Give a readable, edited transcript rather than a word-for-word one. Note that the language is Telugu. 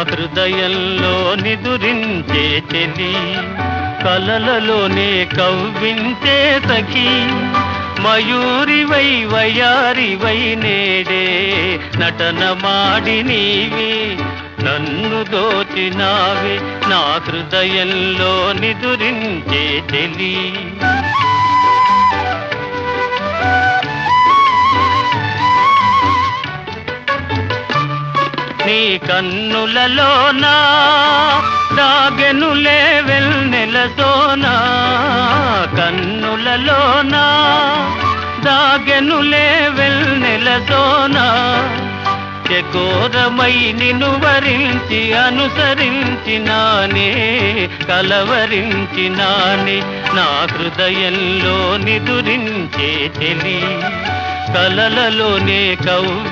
హృదయంలో నిదురించే చెలి, కలలలోనే కవ్వించే సఖి, మయూరివై వయారివై నేడే నటన మాడి నీవే నన్ను దోచినావే, నా హృదయంలో నిదురించే చెలి. నీ కన్నులలోనా దాగెనులే వెన్నెల సోనా, కన్నులలోనా దాగెనులే వెన్నెల సోనా, చకోరమై నిన్ను వరించి అనుసరించినానే కలవరించినానే, నా హృదయంలో నిదురించే చెలి, కలలలోనే కవ్వి